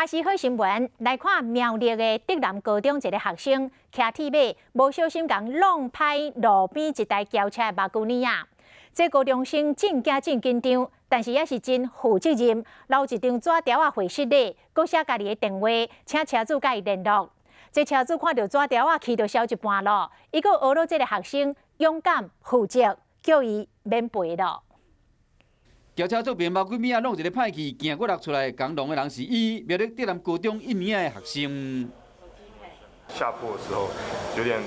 也是好新闻，来看苗栗的德南高中一个学生骑铁马，无小心将弄拍路边一台轿车的目睭啊！这高中生真惊真紧张，但是也是真负责任，留一张纸条啊回信里，搁写家己的电话，请车主甲伊联络。这车主看到纸条啊，气就消一半咯。伊搁学了这个学生勇敢负责，叫伊免赔咯。 轿车左边目睭面啊，弄一个歹去，行过落出来讲弄的人是伊，苗栗德南高中1年的学生。下坡的时候有点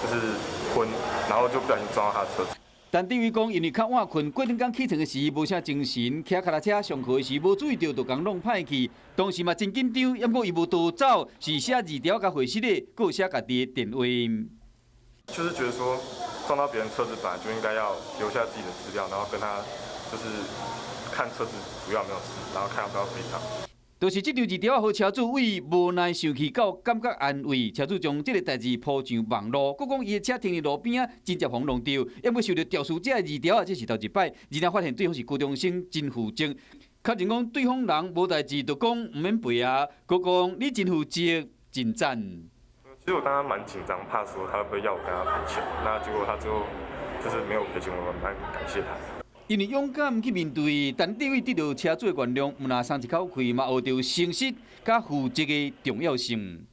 就是昏，然后就不小心撞到他的车子。但地位讲，因为较晚困，过顶天起床的时无啥精神，骑脚踏车上课的时无注意到，就讲弄歹去。当时嘛真紧张，抑过伊无逃走，是写字条甲回信的，搁有写家己的电话。就是觉得说撞到别人车子本来就应该要留下自己的资料，然后跟他。 就是看车子主要没有事，然后看要不要赔偿。就是这张字条互车主为无奈生气到感觉安慰，车主将这个代志铺上网络，佮讲伊的车停伫路边啊，真正互弄丢，因为受到肇事者的字条啊，这是头一摆，而然发现对方是高中生，真负责。确认讲对方人无代志，就讲唔免赔啊，佮讲你真负责，真赞。其实我当时蛮紧张，怕说他会不会要我跟他赔钱，那结果他最后就是没有赔钱，我蛮感谢他。 因为勇敢去面对，但这位得到车主的原谅，唔拿松一口气嘛，学到诚实甲负责的重要性。